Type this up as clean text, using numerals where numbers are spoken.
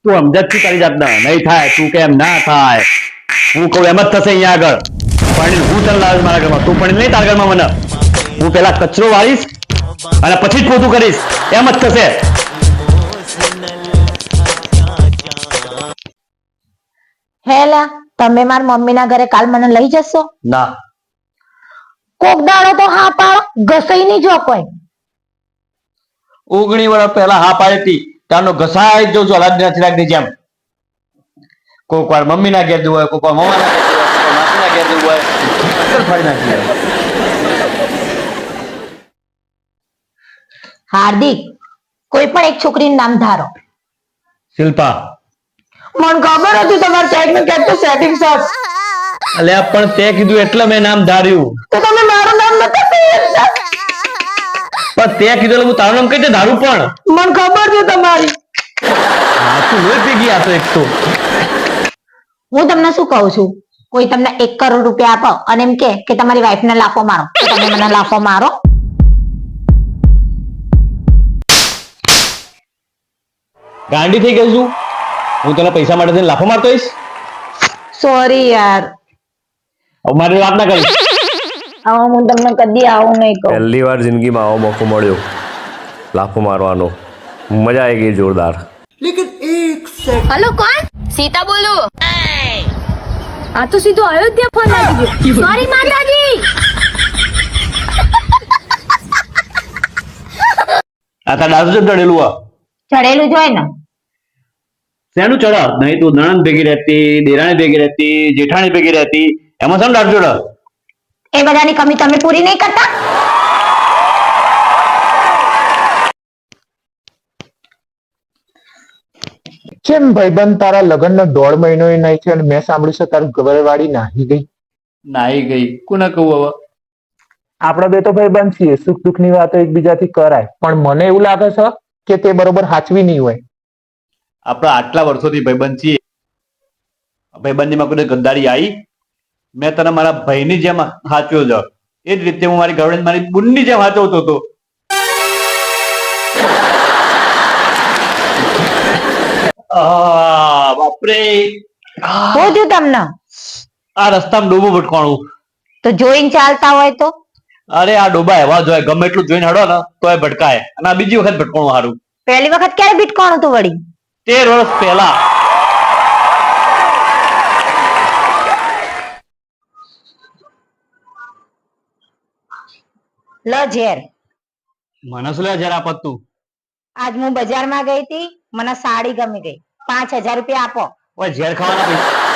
તું સમજ છું તારી જાતના નહીં થાય તું કેમ ના થાય હું કહું એમ જ થશે અહીંયા આગળ પણ હું તને લાવીશ મારા ઘરમાં તું પણ નહીં તારા ઘરમાં મને હું પેલા કચરો વાળીશ અને પછી જ પોતું કરીશ એમ જ થશે હેલા તમે મારા મમ્મીના ઘરે કાલ મને લઈ જશો? ના કોક દાડો તો હા પાડો, ઘસાઈ નહીં જો કોઈ. ઓગણી વર્ષ પહેલા હા પાડી હતી ત્યારનો ઘસાઈ જ જઉં છું અલાદ નથી રાખતી જેમ કોઈક વાર મમ્મી ના ઘેર જવું હોય કોઈક વાર મમ્મા ના ઘેર જવું હોય કોઈક માસી ના ઘેર જવું હોય અક્કલ ફાડી નાખી હાર્દિક, કોઈ પણ એક છોકરીનું નામ ધારો. શિલ્પા મને ખબર હતી તમારે ક્યાંક ને ક્યાંક તો સેટિંગ છે. અલ્યા પણ તે કીધું એટલે મેં નામ ધાર્યું તો તમે મારું નામ નતા કહ્યું? પણ તે કીધું એટલે હું તારું નામ કઈ રીતે ધારું પણ મને ખબર છે તમારી. હા તું લોહી પી ગયા તો એક તો હું તમને શું કહું છું, કોઈ તમને 1 કરોડ રૂપિયા આપો અને એમ કે તમારી વાઈફ ને લાફો મારો, તો તમે મને લાફો મારો? ગાંડી થઈ ગઈ છું હું તને પૈસા માટે થઈને લાફો મારતો હોઈશ સોરી યાર, હવે મારી વાત ના કરીશ હવે હું તમને કદી આવું નહીં કહું. પહેલી વાર જિંદગીમાં આવો મોકો મળ્યો લાફો મારવાનો, મજા આવી ગઈ જોરદાર. हेलो कौन? सीता बोलू. हाँ तो सीधो अयोध्या फोन लागी गयो. सॉरी माताजी. આ તાર દાદુ જ ચડેલું આ ચડેલું જ હોય ને. શેનું ચડ નહીં તું નણંદ ભેગી રહેતી દેરાણી ભેગી રહેતી જેઠાણી ભેગી રહેતી એમાં શેનું દાદુ ચડ એ બધાની કમી તમે પૂરી નહીં કરતા? કેમ ભાઈબંધ તારા લગ્નનો 1.5 મહિનો નહીં થયો અને મેં સાંભળ્યું છે તારી ઘરવાળી નાહી ગઈ? નાઈ ગઈ કોને કહું હવે આપણે બે તો ભાઈબંધ છીએ, સુખ દુઃખની વાતો એકબીજાથી કરાય, પણ મને એવું લાગે છે કે તે બરોબર હાચવી નહીં હોય. આપણે આટલા વર્ષોથી ભાઈબંધ છીએ ભાઈબંધીમાં કોઈ ગદ્દારી આવી? મેં તને મારા ભાઈની જેમ સાચવ્યો છે એ જ રીતે હું મારી ઘરવાળી મારી બુનની જેમ સાચવતો હતો. બાપરે હું થયું તમને? આ રસ્તામાં ડોબો ભટકાણું. તો જોઈને ચાલતા હોય તો? અરે આ ડોબા એવા જ હોય ગમે એટલું જોઈને હડો ને તોય ભટકાય અને આ બીજી વખત ભટકાણું સારું. પહેલી વખત ક્યારે ભીટકોણું તું વળી? 13 વર્ષ પહેલા. લ ઝેર. મને શું લે જરા પત્તું આજ હું બજારમાં ગઈ હતી, મને સાડી ગમી ગઈ, 5000 રૂપિયા આપો. ઓય ઝેર ખાવાના પૈસા